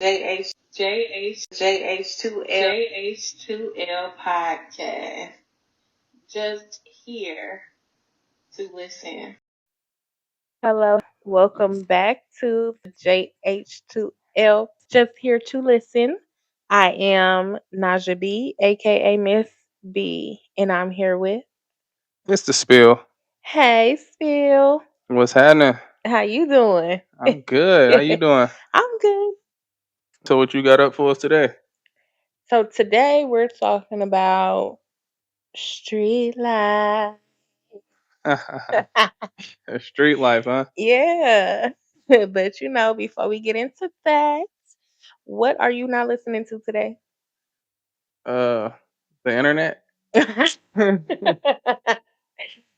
JH2L podcast. Just here to listen. Hello, welcome back to the JH2L Just Here to Listen. I am Naja B, aka Miss B, and I'm here with Mr. Spill, Hey Spill. what's happening? How you doing? I'm good. How you doing? I'm good. So what you got up for us today? So today we're talking about street life. Street life, huh? Yeah. But before we get into that, what are you not listening to today? Uh, the internet.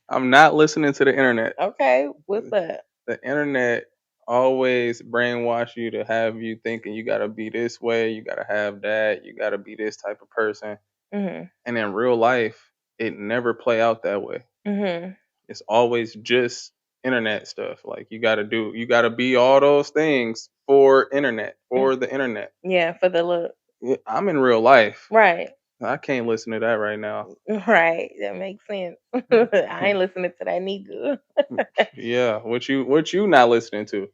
I'm not listening to the internet. Okay, what's up? The internet always brainwash you to have you thinking you gotta be this way, you gotta have that, you gotta be this type of person. Mhm. And in real life, it never play out that way. Mhm. It's always just internet stuff. Like you gotta be all those things for internet, Mm. for the internet. Yeah, for the look. Yeah, I'm in real life. Right. I can't listen to that right now. Right. That makes sense. I ain't listening to that neither. Yeah, what you not listening to?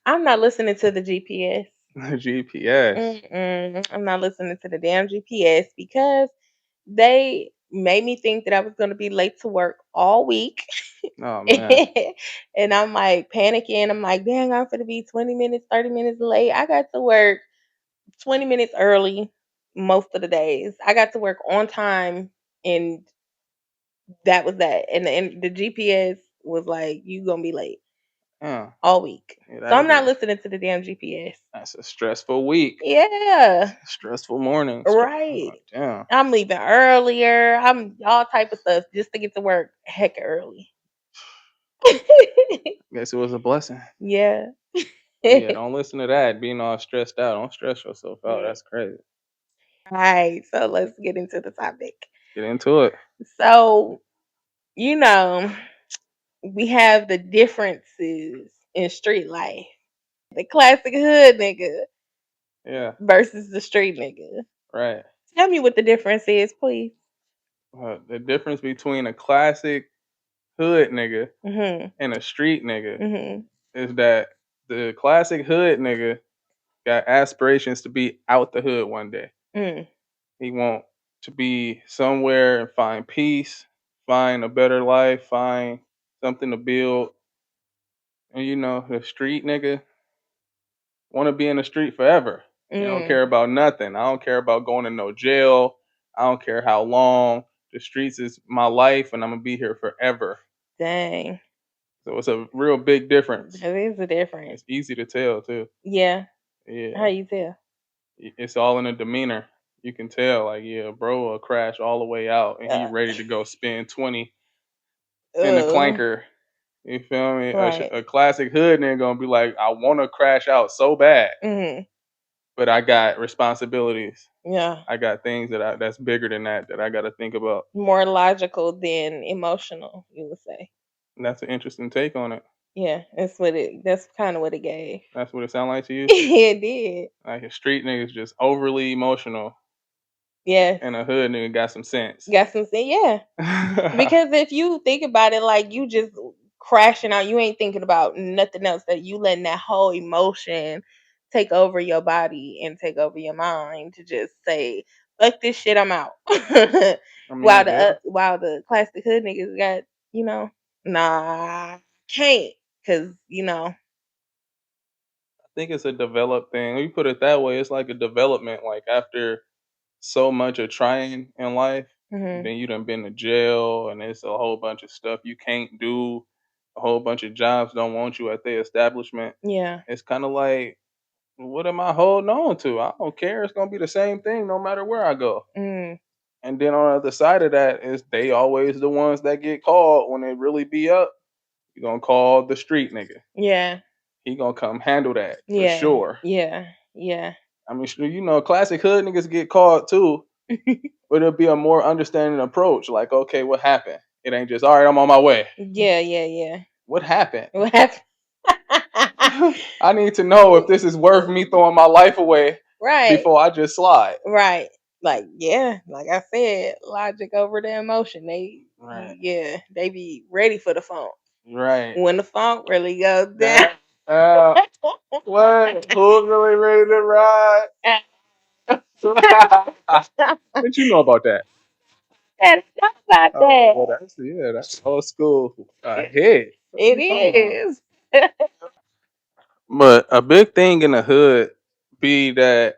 I'm not listening to the GPS. GPS. I'm not listening to the damn GPS because they made me think that I was going to be late to work all week. Oh man. And I'm like panicking. I'm like, dang, I'm going to be 20 minutes, 30 minutes late. I got to work 20 minutes early most of the days. I got to work on time, and that was that. And the GPS was like, you going to be late Yeah, all week. yeah, So I'm that'll be not listening to the damn GPS. that's a stressful week. Yeah, Stressful morning. right. Oh, damn. I'm leaving earlier. I'm all type of stuff just to get to work heck early. Guess it was a blessing. Yeah. Yeah, don't listen to that. Being all stressed out. Don't stress yourself out. Yeah. That's crazy. Right. So let's get into the topic. Get into it. So, you know, we have the differences in street life. The classic hood nigga Yeah, versus the street nigga. right. Tell me what the difference is, please. The difference between a classic hood nigga Mhm. and a street nigga Mhm. is that the classic hood nigga got aspirations to be out the hood one day. Mm. He want to be somewhere and find peace, find a better life, find something to build. And the street nigga want to be in the street forever. He don't Mm. care about nothing. I don't care about going to no jail. I don't care how long. The streets is my life, and I'm gonna be here forever. Dang. So it's a real big difference. That is a difference. It's easy to tell too. Yeah. How Yeah, you tell? it's all in the demeanor. You can tell, like, yeah, bro will crash all the way out, and he Uh, ready to go spend 20 in the uh, clanker. You feel me? right. A classic hood nigga gonna be like, I want to crash out so bad, Mhm. but I got responsibilities. Yeah. I got things that's bigger than that I got to think about. More logical than emotional, you would say. And that's an interesting take on it. Yeah, that's kind of what it gave. That's what it sound like to you. It did. Like a street nigga's just overly emotional, Yes. and a hood nigga got some sense. Got some sense. Yeah. Because if you think about it, like you just crashing out, you ain't thinking about nothing else. That you letting that whole emotion take over your body and take over your mind to just say, "Fuck this shit, I'm out." I mean, yeah, While the classic hood niggas got, nah, can't, cause I think it's a developed thing. When you put it that way, it's like a development. Like after so much of trying in life, hmm then you done been to jail, and it's a whole bunch of stuff you can't do. A whole bunch of jobs don't want you at their establishment. yeah, It's kind of like, what am I holding on to? I don't care. It's gonna be the same thing no matter where I go. mm, And then on the other side of that is they always the ones that get called when it really be up. You gonna call the street nigga. yeah, He gonna come handle that for yeah, sure. yeah, yeah. I mean, classic hood niggas get called too, but it'll be a more understanding approach. Like, okay, what happened? It ain't just all right. I'm on my way. Yeah, yeah, yeah. What happened? What happened? I need to know if this is worth me throwing my life away Right, before I just slide. right. Like, yeah, like I said, logic over the emotion. Right. Yeah, they be ready for the funk. Right. When the funk really goes down. That what? Who's really ready to ride? What you know about that? That's not about Oh, that. well, that's old school hit. What It you talking about? is. But a big thing in the hood be that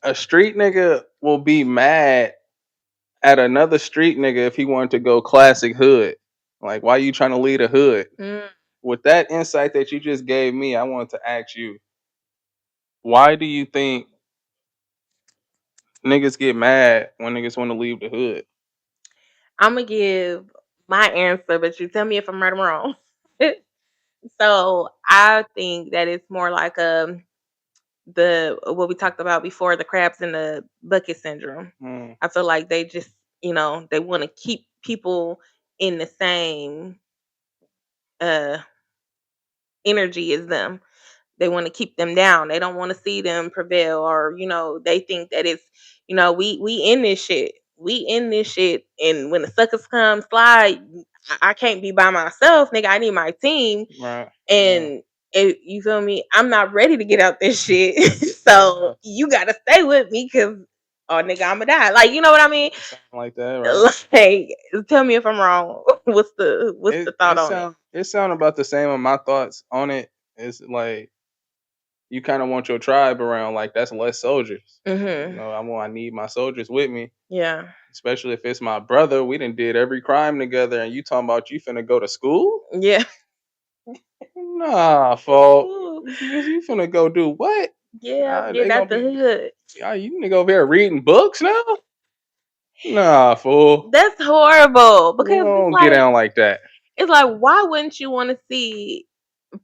a street nigga will be mad at another street nigga if he wanted to go classic hood. Like, why you trying to lead a hood? Mm, With that insight that you just gave me, I wanted to ask you, why do you think niggas get mad when niggas want to leave the hood? I'm gonna give my answer, but you tell me if I'm right or wrong. So I think that it's more like the what we talked about before, the crabs in the bucket syndrome. Hmm. I feel like they just, they want to keep people in the same uh energy as them. They want to keep them down. They don't want to see them prevail, or they think that it's, we in this shit. We in this shit, and when the suckers come slide, I can't be by myself, nigga. I need my team, Right. Yeah. and you feel me? I'm not ready to get out this shit, Yeah. so you gotta stay with me, cause oh nigga, I'ma die. Like, you know what I mean? Something like that, right? Like, tell me if I'm wrong. What's the thought It on it? sound about the same on my thoughts on it. It's like you kind of want your tribe around. Like that's less soldiers. Mhm. I need my soldiers with me, Yeah. especially if it's my brother. We done did every crime together, and you talking about you finna go to school? Yeah. Nah, folk. You finna go do what? Yeah, They get gonna out the be. hood. You nigga over here reading books now? Nah, fool. That's horrible We because it's don't get like down like that. why wouldn't you want to see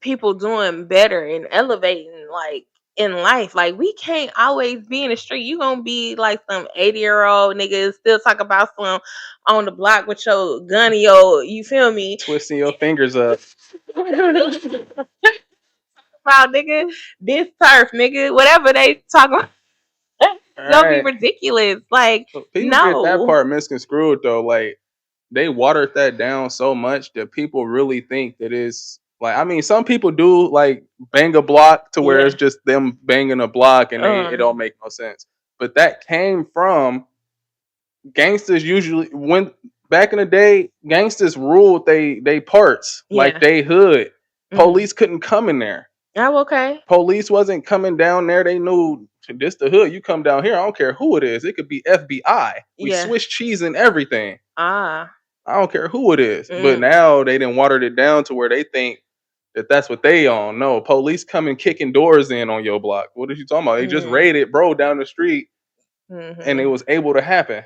people doing better and elevating, like, in life? Like, we can't always be in the street. You gonna be like some 80-year-old nigga still talk about some on the block with your gun in your, you feel me? Twisting your fingers up. About, nigga, this turf, nigga, whatever they talk about. All It's gonna be right. ridiculous. Like, So people get that no. part misconstrued though. Like they watered that down so much that people really think that it's like I mean some people do like bang a block to where it's Yeah. just them banging a block and it Um. don't make no sense. But that came from gangsters usually when back in the day, gangsters ruled they parts like Yeah. they hood. Mhm. Police couldn't come in there. Oh, okay. Police wasn't coming down there. They knew this the hood. You come down here, I don't care who it is. It could be FBI. We Yeah. Swiss cheese and everything. Ah. I don't care who it is. But Mm. now they didn't watered it down to where they think that that's what they on. No, police coming kicking doors in on your block. What are you talking about? They just Mm. raided bro down the street and it Mhm. was able to happen.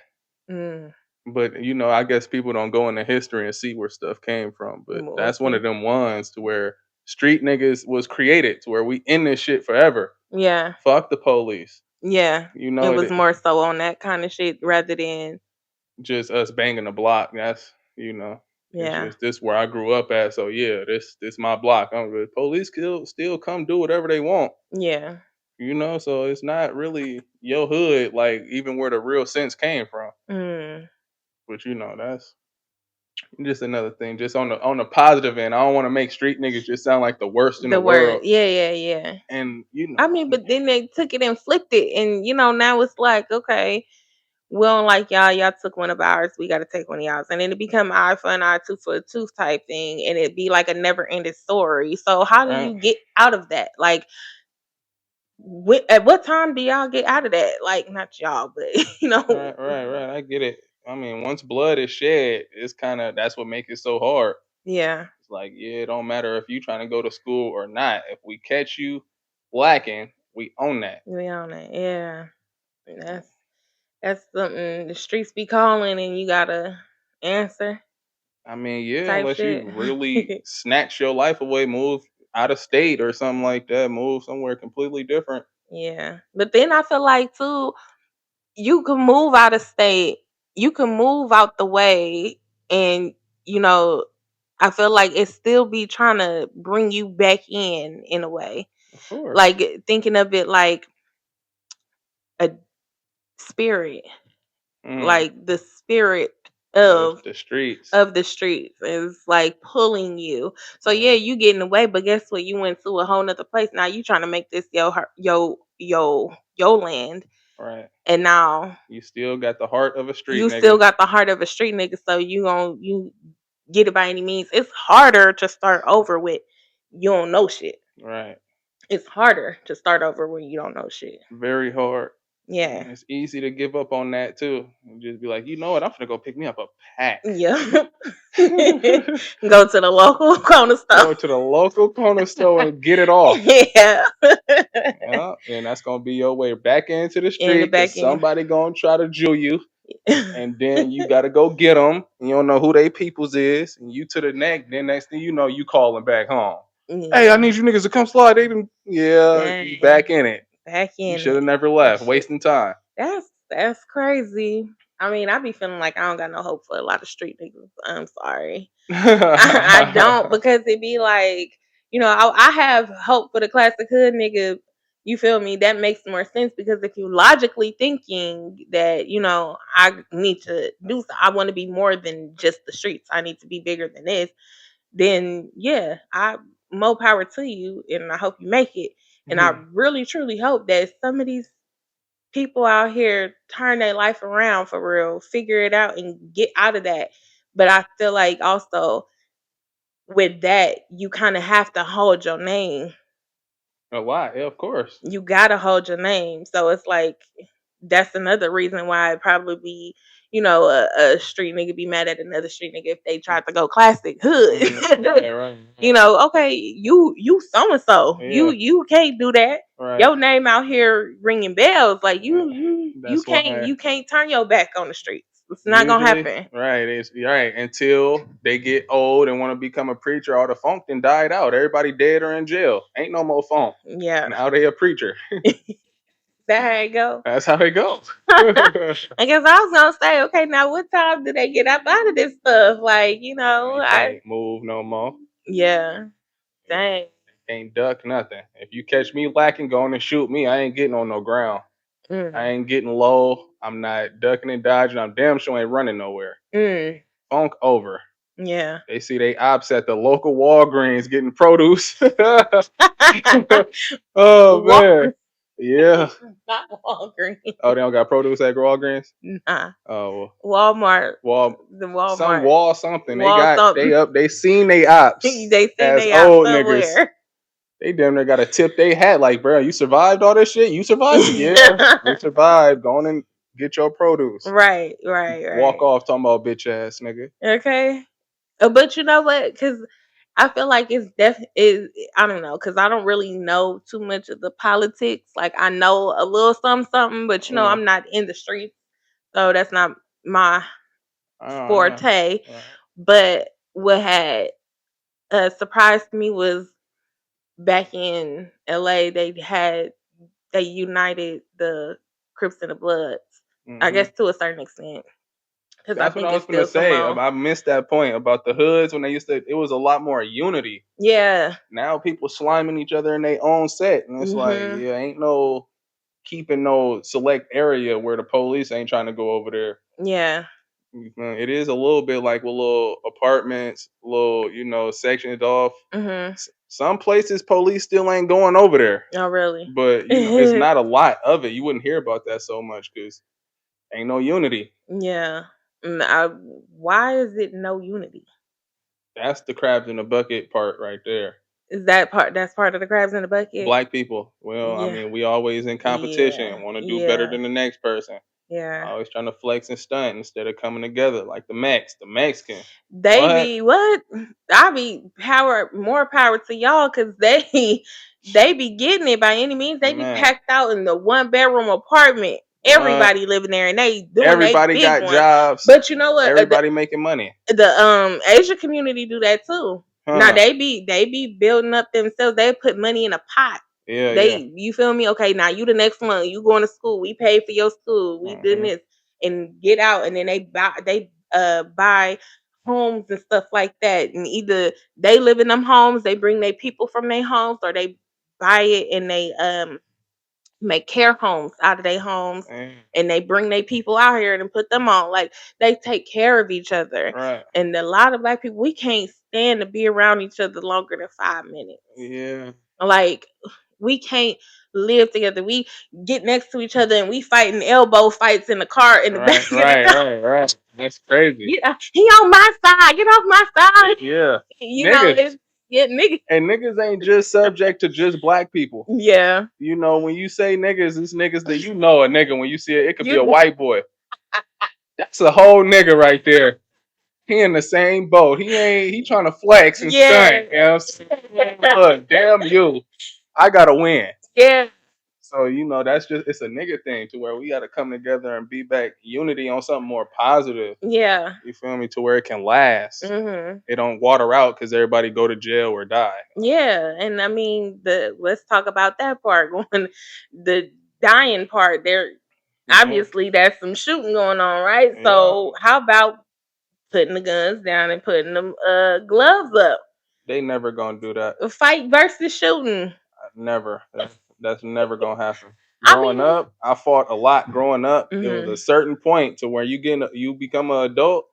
Mm. But I guess people don't go into history and see where stuff came from. But We'll that's one of see. them ones to where street niggas was created to where we in this shit forever. Yeah. Fuck the police. Yeah. It was It more so on that kind of shit rather than, just us banging the block. That's it's yeah. just this where I grew up at. So yeah, this my block. Police still come do whatever they want. Yeah. So it's not really your hood, like even where the real sense came from. Mm. But that's just another thing. Just on the positive end, I don't want to make street niggas just sound like the worst in the The word. world. Yeah, yeah, yeah. And I mean, but then they took it and flipped it, and now it's like, okay, we don't like y'all. Y'all took one of ours. We got to take one of y'all's, and then it become eye for an eye, tooth for a tooth type thing, and it be like a never ending story. So how do right, you get out of that? Like, at what time do y'all get out of that? Like, not y'all, but right. I get it. I mean, once blood is shed, it's kind of that's what makes it so hard. yeah, It's like, yeah, it don't matter if you trying to go to school or not. If we catch you lacking, we own that. we on it. Yeah, that's something the streets be calling, and you gotta answer I mean, yeah, type unless shit. you really snatch your life away, move out of state or something like that, move somewhere completely different. Yeah, but then I feel like too, you can move out of state, you can move out the way, and you know I feel like it still be trying to bring you back in a way. Of course. Like thinking of it like a spirit, Mm, like the spirit of of the streets. of the streets is like pulling you. So yeah, Yeah, you getting away, but guess what? You went to a whole nother place. Now you trying to make this your land, right. and now You still got the heart of a street you still nigga. got the heart of a street nigga. So you get it by any means. It's harder to start over with you don't know shit. Right. It's harder to start over when you don't know shit. Very hard. Yeah. And it's easy to give up on that too. And just be like, you know what? I'm gonna go pick me up a pack. Yeah. Go to the local corner store. Go to the local corner store and get it off. Yeah. Yeah, and that's gonna be your way back into the In the street because back end. somebody gonna try to Jew you, and then you gotta go get them. You don't know who they peoples is, and you to the neck. Then next thing you know, you calling back home. Hey, I Yeah. need you niggas to come slide. They didn't. Yeah, you Dang. back in it. Back You in should it. have never That left, shit. wasting time. That's crazy. I mean, I be feeling like I don't got no hope for a lot of street niggas. I'm sorry. I don't because it be like, I have hope for the classic hood nigga. You feel me? That makes more sense because if you logically thinking that, I need to do so, I want to be more than just the streets. I need to be bigger than this. Then yeah, I more power to you and I hope you make it. And I really truly hope that some of these people out here turn their life around for real, figure it out and get out of that. But I feel like also with that, you kind of have to hold your name. A lot, yeah, of course. You gotta hold your name. So it's like that's another reason why it probably be, a street nigga be mad at another street nigga if they tried to go classic hood. Right, right. Okay, you so and so. Yeah, You can't do that. right. Your name out here ringing bells. Like Yeah. you That's can't why you can't turn your back on the streets. It's not gonna usually, happen. right, it's right until they get old and want to become a preacher. All the funk then died out. Everybody dead or in jail. Ain't no more funk. Yeah. Now they a preacher. That how it go. That's how it goes. I guess I was gonna say, okay, now what time do they get up out of this stuff? Like, They I can't move no more. yeah, dang. Can't duck nothing. If you catch me lacking, going and shoot me. I ain't getting on no ground. I Mm, ain't getting low. I'm not ducking and dodging. I'm damn sure ain't running nowhere. mm, Funk over. yeah. They see they ops at the local Walgreens getting produce. Oh man. Walgreens, Yeah. not Walgreens. Oh, they don't got produce at Walgreens? Nah, Oh Walmart, well, the some Walmart, wall something. They wall got they something. up. They seen they ops They seen as they out old niggas. somewhere. They damn near got a tip they hat like, bro, you survived all this shit. You survived it, yeah. We survived. Go on and get your produce. Right, right, Walk right. off talking about bitch ass nigga. Okay. But you know what? Because I feel like it's is I don't know because I don't really know too much of the politics. Like I know a little something, something, but Yeah. I'm not in the streets, so that's not my I don't know. forte. Right. But what had surprised me was back in LA, they united the Crips and the Bloods. I Hmm. guess to a certain extent because I That's what I think was it's gonna still some say. more. I missed that point about the hoods when they used to. It was a lot more unity. Yeah. Now people sliming each other in their own set, and it's like, Mhm. yeah, ain't no keeping no select area where the police ain't trying to go over there. Yeah. It is a little bit like with little apartments, little sectioned off. Mhm. Some places police still ain't going over there, Oh, really? but it's not a lot of it. You wouldn't hear about that so much because ain't no unity. Yeah. Why is it no unity? That's the crabs in the bucket part right there. Is that part? That's part of the crabs in the bucket. Black people. Well, I Yeah. mean, we always in competition, Yeah. want to do better Yeah. than the next person. Yeah. Always trying to flex and stunt instead of coming together like the Mexican. They What? be what? I be more power to y'all because they be getting it by any means. They be Man, packed out in the 1 bedroom apartment. what? Everybody living there and they doing a Everybody big got one. jobs. But you know what? Everybody making money. The Asian community do that too. Now Huh. they be building up themselves. They put money in a pot. Yeah, yeah. You feel me? Okay, now you the next one. You going to school. We pay for your school. We doing Hmm. this and get out. And then they buy homes and stuff like that. And either they live in them homes, they bring their people from their homes, or they buy it and they make care homes out of their homes, Mm, and they bring their people out here and put them on. Like they take care of each other. right. And a lot of black people, we can't stand to be around each other longer than 5 minutes. Yeah. Like we can't live together. We get next to each other and we fighting elbow fights in the car in the back Right. of the Right. car. Right. Right. That's crazy. He on my side. Get off my side. Yeah. It's Niggas. nigga. And niggas ain't just subject to just black people. Yeah. You know, when you say niggas, it's niggas that you know a nigga. When you see it, it could be a You white boy. That's a whole nigga right there. He in the same boat. He trying to flex and yeah. stunt. You know what I'm saying? Look, damn you. I gotta win. Yeah. So, you know, that's just it's a nigga thing to where we gotta come together and be back unity on something more positive. Yeah. You feel me? To where it can last. Mhm. It don't water out because everybody go to jail or die. Yeah, and I mean the let's talk about that part going the dying part. There Mhm. obviously there's some shooting going on, right? Yeah. So how about putting the guns down and putting them gloves up? They never gonna do that. Fight versus shooting. Never. That's never gonna happen. I Growing mean, up, I fought a lot growing up. It was a mhm. certain point to where you become an adult,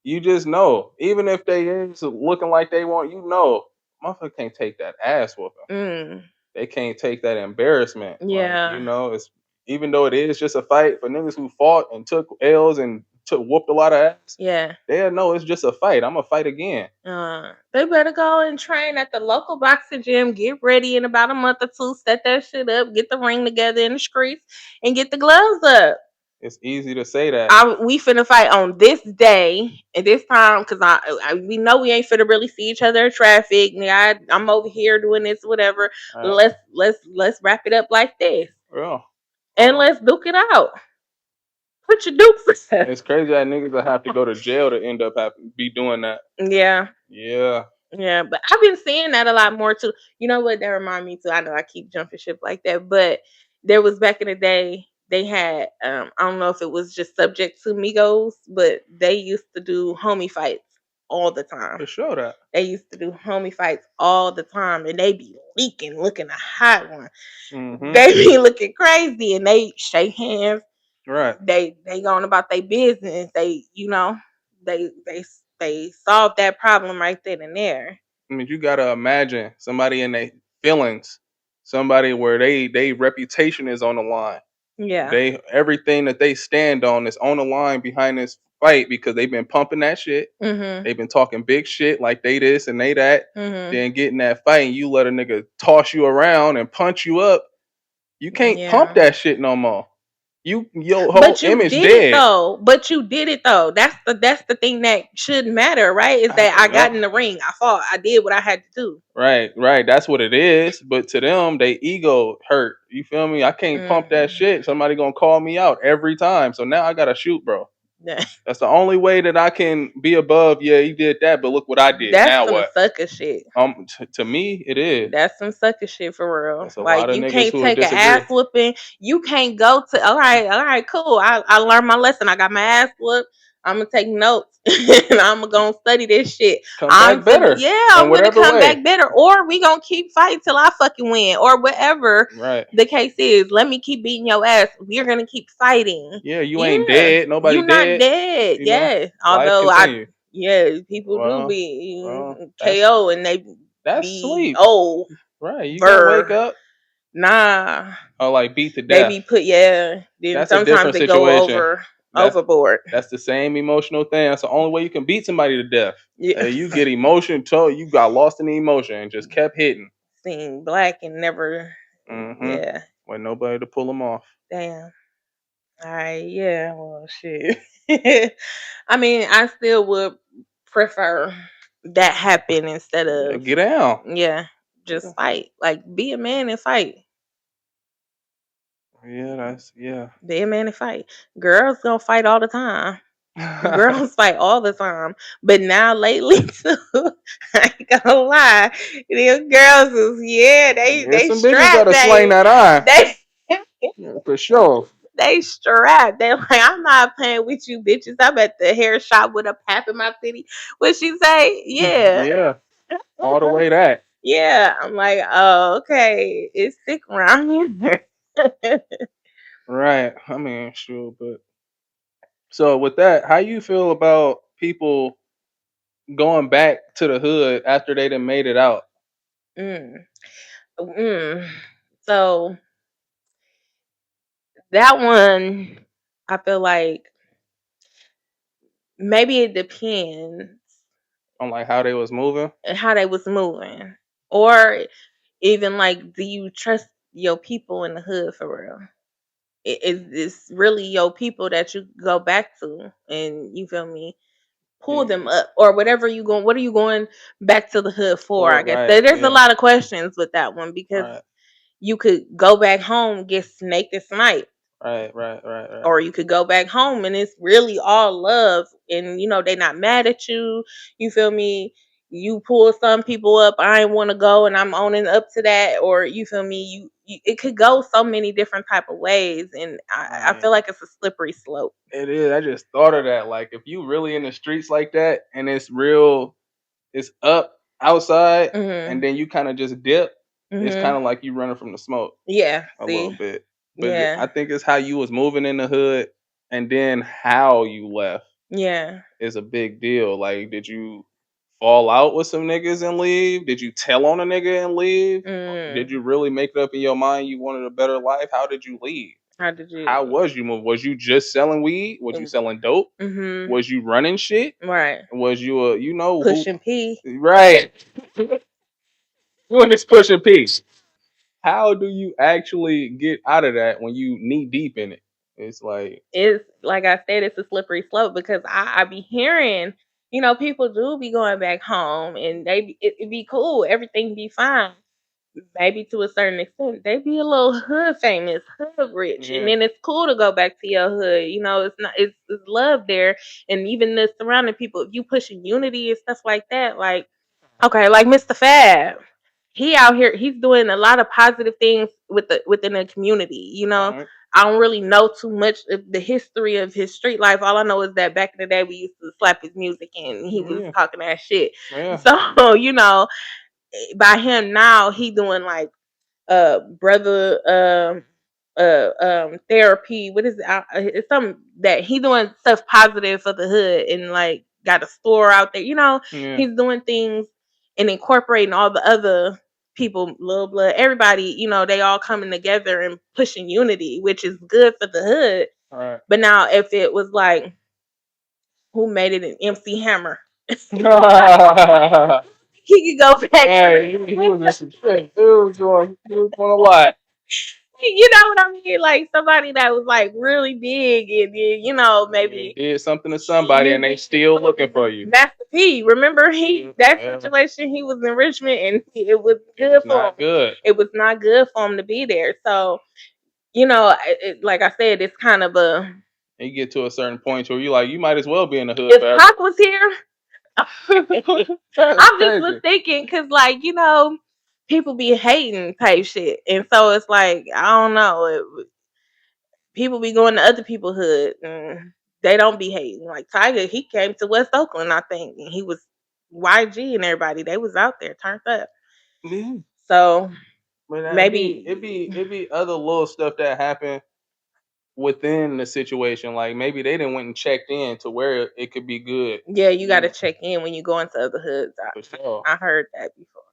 you just know. Even if they is looking like they want, you know, motherfucker can't take that ass whooping. Mm, They can't take that embarrassment. Like, you yeah. know, it's even though it is just a fight for niggas who fought and took L's and took whooped a lot of ass, Yeah. they'll know it's just a fight. I'm gonna fight again. They better go and train at the local boxing gym. Get ready in about a month or two. Set that shit up. Get the ring together in the streets and get the gloves up. It's easy to say that. We finna fight on this day and this time because we know we ain't finna really see each other in traffic. I'm over here doing this, whatever. Right? Let's wrap it up like this Well, and let's duke it out. Put your dukes up. it's crazy that niggas will have to go to jail to end up be doing that. Yeah. Yeah. Yeah, but I've been seeing that a lot more too. You know what? That remind me too. I know I keep jumping ship like that, but there was back in the day they had I don't know if it was just subject to Migos, but they used to do homie fights all the time. For sure that. They used to do homie fights all the time, and they be leaking, looking a hot one. Mm-hmm. They be looking crazy, and they shake hands. Right. They going about their business. They they they they solved that problem right then and there. I mean, you gotta imagine somebody in their feelings, somebody where they reputation is on the line. Yeah. They everything that they stand on is on the line behind this fight because they've been pumping that shit. Mhm. They've been talking big shit like they this and they that. Mhm. Then getting that fight and you let a nigga toss you around and punch you up. You can't pump Yeah. that shit no more. Your whole But you image did it dead. though. But you did it though. That's the thing that shouldn't matter, right? Is that I got in the ring. I fought. I did what I had to do. Right, right. That's what it is. But to them, they ego hurt. You feel me? I can't pump that Mm. shit. Somebody gonna call me out every time. So now I gotta shoot, bro. Yeah. That's the only way that I can be above. Yeah, he did that, but look what I did. That's Now some what? sucker shit. To me, it is. That's some sucker shit for real. That's a lot Like of you niggas can't who would take an ass disagree. whooping. You can't go to all right, cool. I learned my lesson. I got my ass whooped. I'm gonna take notes and I'm gonna study this shit. Come back better in I'm gonna whatever come back way. better, or we gonna keep fighting till I fucking win, or whatever Right. the case is. Let me keep beating your ass. We're gonna keep fighting. Yeah, you ain't Yeah, dead. Nobody you're not dead. dead. You know, Yeah, life although continue. people do Well, be that's KO and they that's be sleep. old. Right. You gonna wake up Nah, or like beat to they death. be put then That's a sometimes different they go situation. That's overboard. that's the same emotional thing. That's the only way you can beat somebody to death. Yeah, You get emotion, told you got lost in the emotion and just kept hitting. seen black and never. Mm-hmm. Yeah, With nobody to pull them off. damn. All right, yeah. Well, shit. I mean, I still would prefer that happen instead Yeah, of get down. just fight. Like be a man and fight. Yeah, that's yeah. Be a man and fight. Girls gonna fight all the time. Girls fight all the time, but now lately too, I ain't gonna lie, these girls is There's they some bitches strapped, that'll sling that iron. they Yeah, for sure. stay strapped. They're like, I'm not playing with you bitches. I'm at the hair shop with a pap in my city. What she say? Yeah. Yeah, all the way that. Yeah. I'm like, oh, okay. It's sick around here. Right. I mean, sure, but so with that, how you feel about people going back to the hood after they done made it out? mm. Mm. So that one, I feel like maybe it depends On like how they was moving? on how they was moving, or even like, do you trust your people in the hood for real? It's really your people that you go back to, and you feel me, pull them Yeah. up or whatever you going. What are you going back to the hood for? I For guess right, there's a yeah. lot of questions with that one because Right. you could go back home, get snaked and sniped, Right. or you could go back home and it's really all love, and they not mad at you. You feel me? You pull some people up, I ain't want to go and I'm owning up to that, or you feel me, it could go so many different type of ways, and I Right. feel like it's a slippery slope. It is. I just thought of that. Like if you really in the streets like that and it's real, it's up outside and Mhm. then you kind of just dip, it's kind Mhm. of like you running from the smoke Yeah, a little see. bit. But Yeah. I think it's how you was moving in the hood and then how you left Yeah. is a big deal. Like, did you fall out with some niggas and leave? Did you tell on a nigga and leave? Did Mm. you really make it up in your mind you wanted a better life? How did you leave? How did you? How was you move? Was you just selling weed? Was you selling dope? Mhm. Was you running shit? Right. Was you a who? Pushing P. Right. Doing this pushing piece. How do you actually get out of that when you knee deep in it? It's like, It's like I said, it's a slippery slope because I be hearing, people do be going back home and it be cool, everything be fine. Maybe to a certain extent, they be a little hood famous, hood rich, and yeah, then it's cool to go back to your hood. It's not, it's love there, and even the surrounding people. If you pushing unity and stuff like that, like okay, like Mr. Fab. He out here, he's doing a lot of positive things within the community. right, I don't really know too much of the history of his street life. All I know is that back in the day we used to slap his music and he was yeah, talking that shit. yeah, So, by him now he doing like brother therapy. What is it? It's something that he doing stuff positive for the hood and like got a store out there. yeah, He's doing things and incorporating all the other people, Lil Blood, everybody. They all coming together and pushing unity, which is good for the hood. right. But now, if it was like who made it an MC Hammer, he could go back to Hey, he was in some shit. He was doing a lot. you know what I mean? Like somebody that was like really big and then, Yeah, maybe did something to somebody and they still looking for you. Master P. Remember that Yeah, situation he was in Richmond and it was it good was for him. not good. It was not good for him to be there. So, like I said, it's kind of a You get to a certain point where you like, you might as well be in the hood if forever. Pac was here, That's I just was crazy. thinking because like, people be hating type shit. And so it's like, I don't know. People be going to other people's hood and they don't be hating. Like Tiger, he came to West Oakland, I think, and he was YG and everybody. They was out there turned up. Yeah. So But maybe it be other little stuff that happen within the situation. Like maybe they didn't went and checked in to where it could be good. yeah, you got to You check in when you go into other hoods. for sure. I heard that before.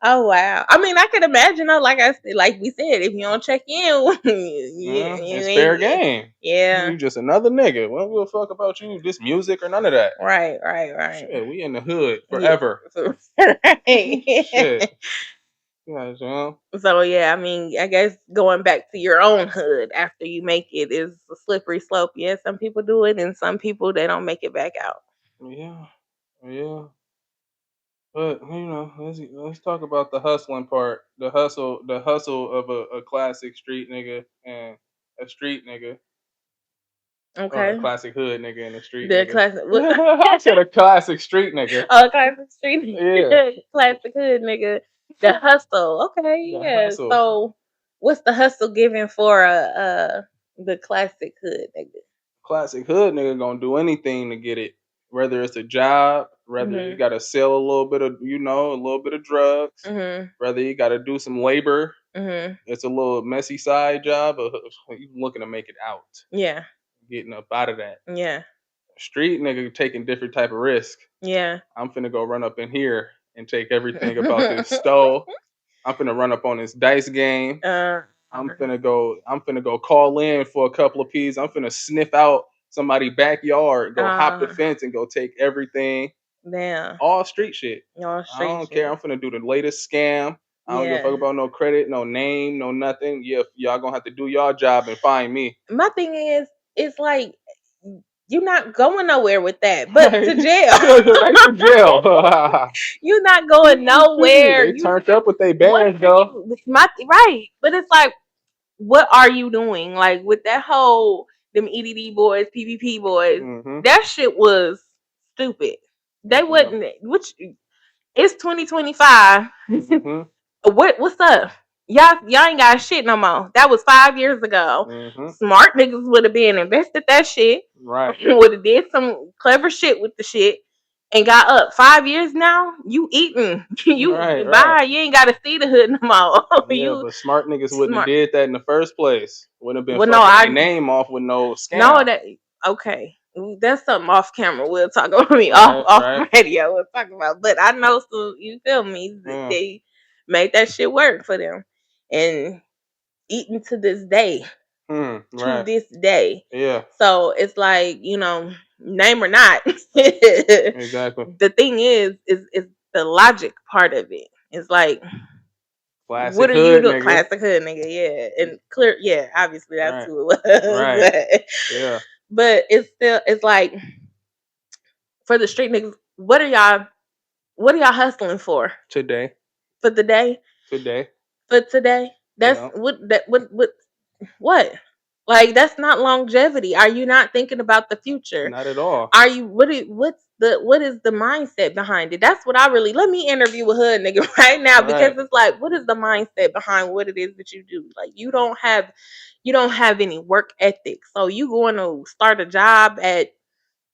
Oh wow! I mean, I could imagine though. Like we said, if you don't check in, Yeah, you it's fair ain't. game. Yeah, You just another nigga. We don't give a fuck about you, this music or none of that. right. Shit, we in the hood Yeah, forever. right. Shit. Yeah, so, So yeah, I mean, I guess going back to your own hood after you make it is a slippery slope. Yeah, some people do it, and some people they don't make it back out. yeah. Yeah. But let's talk about the hustling part. The hustle of a classic street nigga and a street nigga. Or a Okay, classic hood nigga and a street the nigga. classic, I said a classic street nigga. oh, classic street, Yeah. classic hood nigga, the hustle. Okay, The yeah. hustle. So, what's the hustle giving for a? The classic hood nigga. Classic hood nigga gonna do anything to get it. Whether it's a job, whether you Mhm. gotta sell a little bit of, a little bit of drugs, Mhm. whether you gotta do some labor. Mhm. It's a little messy side job, but you looking to make it out, Yeah. getting up out of that. Yeah. Street nigga taking different type of risk. Yeah. I'm finna go run up in here and take everything about this stove. I'm finna run up on this dice game. uh, I'm finna go call in for a couple of peas. I'm finna sniff out somebody's backyard, go hop the uh, fence and go take everything. damn. All street shit. Y'all I straight don't care. shit. I'm finna do the latest scam. I don't give a Yeah. fuck about no credit, no name, no nothing. Yeah, y'all gonna have to do y'all job and find me. My thing is, it's like you're not going nowhere with that, but Right. to jail. Right to jail. You're not going nowhere. They You turned up with their what bands are though. you? My right, but it's like, what are you doing? Like with that whole them EDD boys, PvP boys, Mm-hmm. that shit was stupid. They Yeah. wouldn't. Which it's 2025. Mm-hmm. What's up? Y'all ain't got shit no more. That was 5 years ago. Mm-hmm. Smart niggas would have been invested that shit. Right. Would have did some clever shit with the shit and got up. 5 years now, you eating. Right. You Right. bye. You ain't gotta see the hood no more. Yeah, You but smart niggas wouldn't have smart. did that in the first place. Wouldn't have been Well, no, fucking their name off with no no scam. that okay. That's something off camera. We'll talk about me Right. off Right. radio. We'll talk about. But I know some. You feel me? Yeah. They made that shit work for them, and eaten to this day. To Right. this day. Yeah. So it's like, name or not. Exactly. The thing is the logic part of it. It's like, what Classic are you hood doing? nigga. Classic hood nigga, yeah. And clear, yeah, obviously that's Right. who it was. Right. Yeah. But it's like for the street niggas, what are y'all hustling for? Today. For the day? Today. For today? That's Yeah. what? Like that's not longevity. Are you not thinking about the future? Not at all. Are you what is the mindset behind it? That's what I really let me interview a hood nigga right now because Right. it's like what is the mindset behind what it is that you do? Like you don't have any work ethic. So you going to start a job at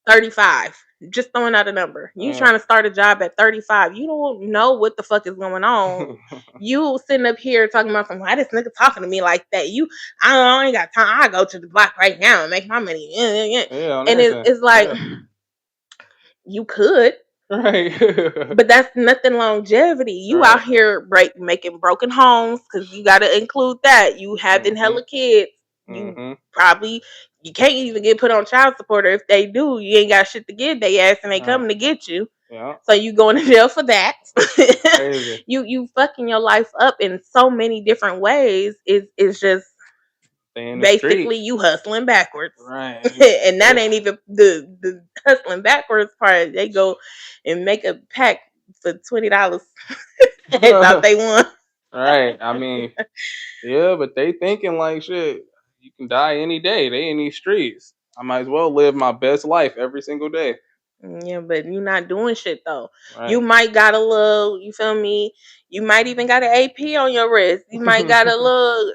35. Just throwing out a number. You Yeah. trying to start a job at 35. You don't know what the fuck is going on. You sitting up here talking about some why this nigga talking to me like that. I ain't got time. I go to the block right now and make my money. Yeah, on And everything. it's like Yeah. you could, Right. but that's nothing longevity. You Right. out here making broken homes because you got to include that. You having Mhm. hella kids. You Mhm. probably you can't even get put on child support, or if they do, you ain't got shit to give they ass, and they Right. coming to get you. Yeah. So you going to jail for that. Crazy. You fucking your life up in so many different ways. Is just Stay in the basically streets. you hustling backwards. Right. And that ain't even the hustling backwards part. They go and make a pack for $20 and thought they won. Right. I mean, yeah, but they thinking like shit. You can die any day. They in these streets. I might as well live my best life every single day. Yeah, but you're not doing shit though. You Right. might got a little, you feel me? You might even got an AP on your wrist. You might got a little,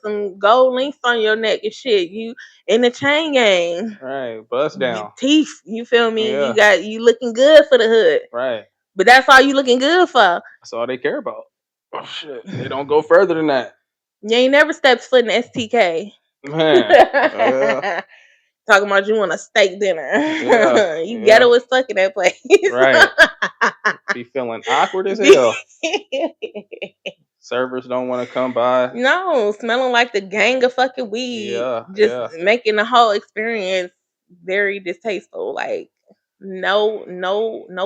some gold links on your neck and shit. You in the chain gang, Right. Bust down. teeth. You feel me? Yeah. You looking good for the hood, Right. but that's all you looking good for. That's all they care about. Oh shit. They don't go further than that. You ain't never stepped foot in STK. Man. Yeah. Talking about you want a steak Yeah. dinner. You Yeah. ghetto as fuck in that place. Right. Be feeling awkward as hell. Servers don't want to come by. No, smelling like the gang of fucking weed, Yeah. just Yeah. making the whole experience very distasteful. Like no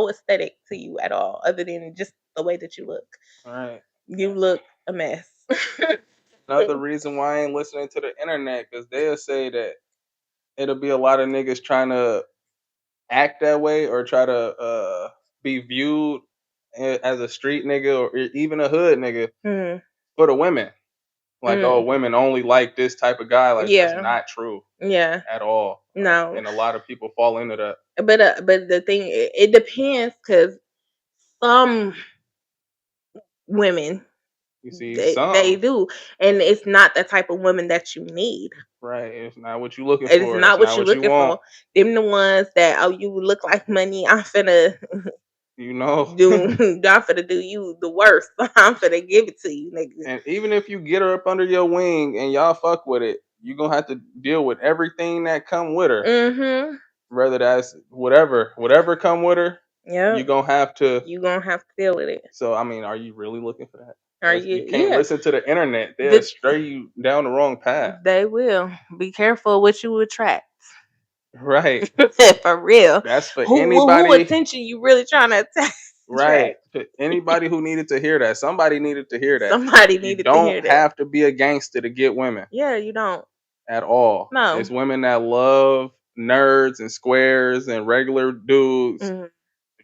aesthetic to you at all, other than just the way that you look. Right. You look a mess. Another reason why I ain't listening to the internet because they'll say that it'll be a lot of niggas trying to act that way or try to be viewed as a street nigga or even a hood nigga Mm, for the women. Like, oh, mm, women only like this type of guy. Like, that's yeah, not true yeah, at all. no. And a lot of people fall into that. But the thing it depends because some women You see They some. do, and it's not the type of woman that you need. Right. It's not what you looking It is for. It's not what not you're what you looking want. for. Them the ones that, oh, you look like money. I'm finna You know. do I'm finna do you the worst. I'm finna give it to you, nigga. And even if you get her up under your wing and y'all fuck with it, you gonna have to deal with everything that come with her. Mm-hmm. Whether that's whatever come with her, you Yep. gonna have to. You gonna have to deal with it. So I mean, are you really looking for that? Are That's, you? you can't Yeah. listen to the internet. They'll The, stray you down the wrong path. they will. Be careful what you attract. Right. For real. That's for Who anybody. attention you really trying to Right. attract? To anybody who needed to hear that. Somebody needed to hear that. Somebody You needed to don't hear that. have to be a gangster to get women Yeah, you don't. at all. No. It's women that love nerds and squares and regular dudes. Mhm.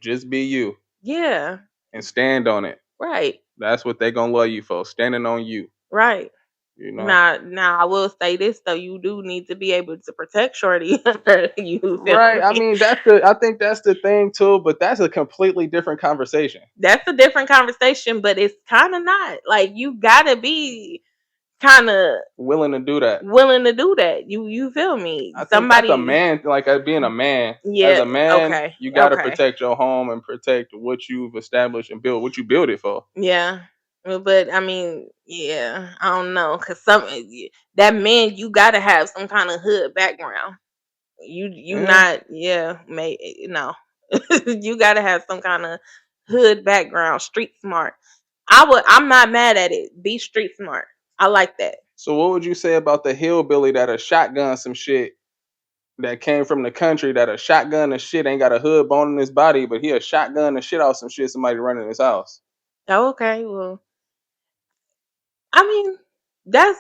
Just be you Yeah. and stand on it. Right. That's what they gonna love you for. Standing on you. Right. You know. Now I will say this though, you do need to be able to protect Shorty. You feel Right. I me? mean, I think that's the thing too, but that's a completely different conversation. That's a different conversation, but it's kind of not. Like you gotta be kind of Willing to do that. willing to do that. You feel me? I think that's a Somebody, man, like as being a man. As yeah, a man, okay, you got to okay, protect your home and protect what you've established and build what you build it for. yeah. But I mean, yeah, I don't know, cause that man, you gotta have some kind of hood background. You Yeah. not, yeah, no, you gotta have some kind of hood background, street smart. I'm not mad at it. Be street smart. I like that. So what would you say about the hillbilly that a shotgun some shit that came from the country that a shotgun and shit ain't got a hood bone in his body, but he a shotgun and shit out some shit somebody running his house. Oh, okay, well, I mean, that's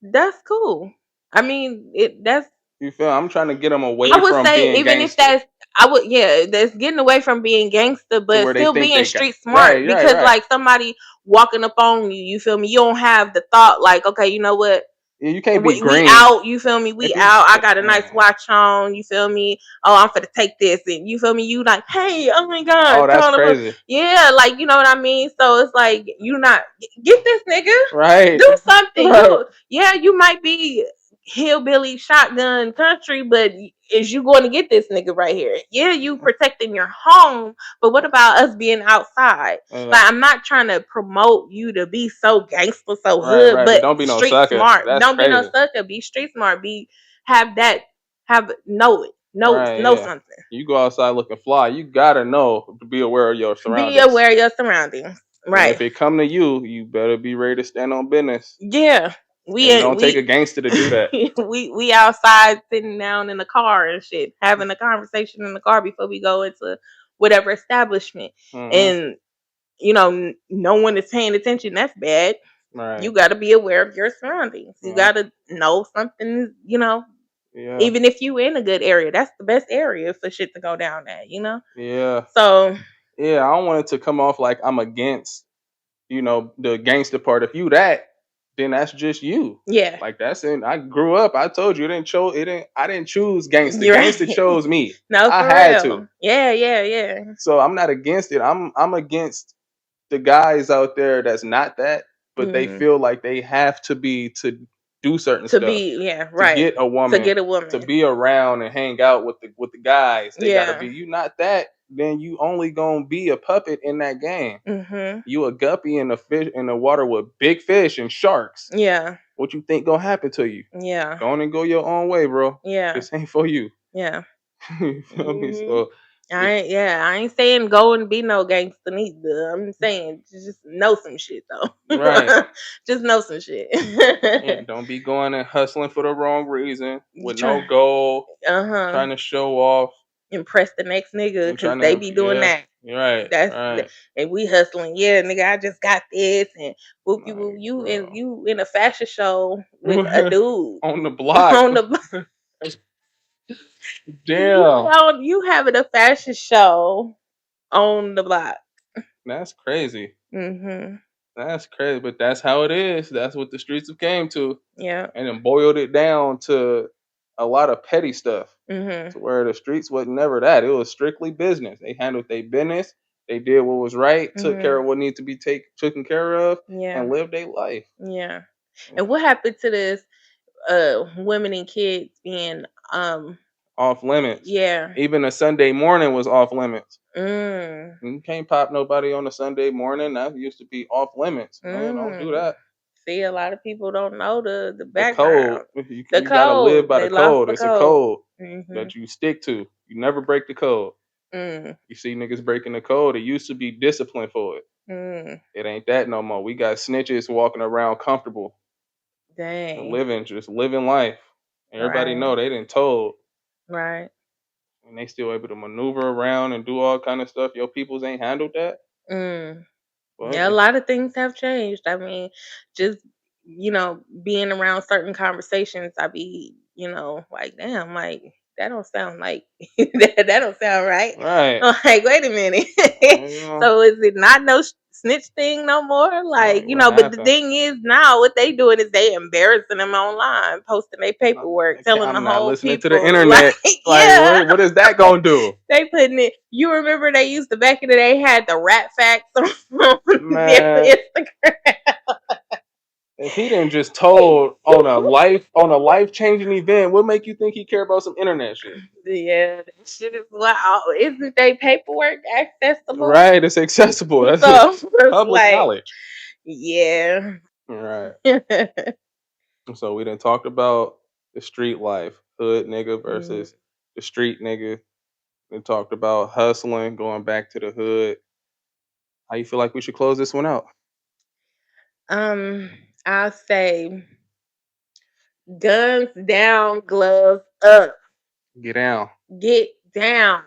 that's cool. I mean, that's You feel? I'm trying to get him I away would from say being even if gangster that's I would yeah, that's getting away from being gangster, to but where they still think being they got street smart right, right, because right. like somebody walking up on you, you feel me? You don't have the thought like, okay, you know what? Yeah, you can't be We green out, you feel me? We if you. out. I got a nice watch on, you feel me? Oh, I'm finna take this, and you feel me? You like, hey, oh my god, Oh, that's trying to, crazy. yeah, like you know what I mean. So it's like you not get this nigga, Right, do something. right. Yeah, you might be hillbilly shotgun country, but is you going to get this nigga right here? Yeah, you protecting your home, but what about us being outside? Like I'm not trying to promote you to be so gangster, so Right, hood, right. But but don't be no street sucker. smart. That's Don't be no crazy. sucker. Be street smart. Be have that have know it. Right, Know yeah. something. You go outside looking fly, you gotta know to be aware of your Be surroundings. aware of your surroundings. And Right. if it come to you, you better be ready to stand on business. Yeah. And it We don't take a we gangster to do that. we outside sitting down in the car and shit, having a conversation in the car before we go into whatever establishment. Hmm. And no one is paying attention. That's bad. Right. You got to be aware of your surroundings. You Yeah. got to know something. Yeah. Even if you in a good area, that's the best area for shit to go down at. Yeah. So Yeah. I don't want it to come off like I'm against, the gangster part. If you that, then that's just you. yeah, Like that's in. I grew up. I told you it didn't chose. It didn't. I didn't choose gangster. you're Gangster right. chose me. No, I for had to. real. Yeah, yeah, yeah. So I'm not against it. I'm against the guys out there that's not that, but they Hmm. feel like they have to be to do certain To stuff be, yeah, to right. get a To woman, get a to woman. be around and hang out with the guys. They gotta Yeah. be. You not that, then you only gonna be a puppet in that game. Mhm. You a guppy in the fish in the water with big fish and sharks. Yeah. What you think gonna happen to you? Yeah. Go on and go your own way, bro. Yeah. This ain't for you. Yeah. You feel me? Mhm. So if I ain't saying go and be no gangster neither. I'm saying just know some shit right. though. Just know some shit. Yeah, don't be going and hustling for the wrong reason You with no try, goal, uh-huh. trying to show off Impress the next nigga and because trying they to, be doing yeah, that. you're right, That's right. and we hustling. Yeah, nigga, I just got this and whoop you whoop Like, you bro. and you in a fashion show with a dude On the block. on the Damn. you having a fashion show on the block. That's crazy. Mhm. That's crazy. But that's how it is. That's what the streets have came to. Yeah. And then boiled it down to a lot of petty stuff. Mhm. To where the streets wasn't never that. It was strictly business. They handled their business They did what was right, took care Mhm. of what needed to be taken care of, Yeah. and lived their life. Yeah. And what happened to this women and kids being Off limits. yeah. Even a Sunday morning was off limits. Mm. You can't pop nobody on a Sunday morning. That used to be off limits. Man, don't do Mm. that. See, a lot of people don't know the The code, background. The you gotta live code. by the They lost code. the It's a code. code Mhm. that you stick to. You never break the code. Mm. You see niggas breaking the code. It used to be discipline for it. Mm. It ain't that no more. We got snitches walking around comfortable and Dang. living, just living life. Everybody Right. know they didn't told, Right. and they still able to maneuver around and do all kind of stuff. Your peoples ain't handled that. Mm. But Yeah, a lot of things have changed. I mean, just being around certain conversations, I be, like, damn, like that don't sound like that don't sound right. right, I'm like, wait a minute. you know, So is it not no snitch thing no more? Like, like what but the happened? thing is now what they doing is they embarrassing them online, posting their paperwork, telling the I'm not whole listening to the people, internet. like, Like yeah. what is that gonna do, They putting it. You remember they used to back in the day had the rat facts on their man? Instagram. If he didn't just told on a life changing event, what make you think he care about some internet shit? Yeah, that shit is wow. Isn't they paperwork accessible? Right, it's accessible. That's So just it's public like, knowledge. yeah. Right. So we done talked about the street life, hood nigga Mm. versus the street nigga. We talked about hustling, going back to the hood. How you feel like we should close this one out? Um, I'll say guns down, gloves up. Get down. Get down,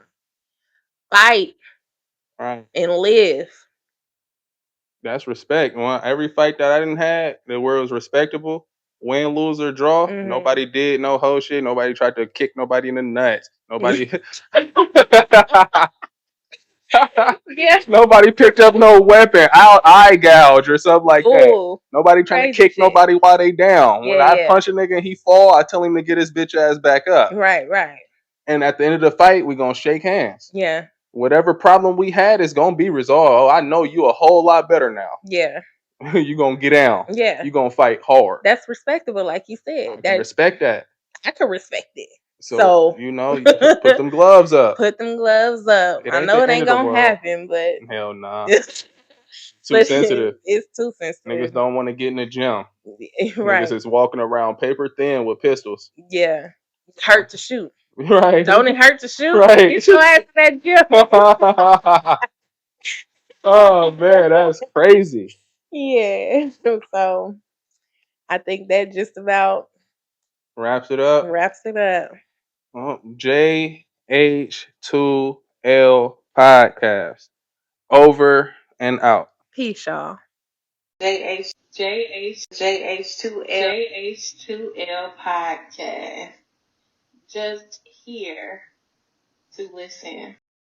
fight, Right. and live. That's respect. Every fight that I didn't had, the where it was respectable, win, lose or draw, Hmm. nobody did no whole shit. Nobody tried to kick nobody in the nuts. Nobody Yeah. nobody picked up no weapon, out eye gouge or something like that. Ooh, Nobody trying to crazy kick shit. nobody while they down. Yeah, When I yeah. punch a nigga and he fall, I tell him to get his bitch ass back up. Right, right. And at the end of the fight, we gonna shake hands. Yeah, Whatever problem we had is gonna be resolved. Oh, I know you a whole lot better now. yeah, You gonna get down. yeah. You gonna fight hard. That's respectable, like you I said. can That respect that. I can respect it. So So you put them gloves up. put them gloves up. It I ain't know the it end ain't of the gonna world. happen, but Hell nah. it's, Too but sensitive. it's too Niggas sensitive. don't want to get in the gym. Niggas Right. is walking around paper thin with pistols. Yeah. Hurt to shoot. Right. Don't it hurt to shoot? Right. Get your ass to that gym. Oh man, that's crazy. Yeah. So I think that just about Wraps it up. wraps it up. JH2L podcast. Over and out. Peace, y'all. JH2L podcast. Just here to listen.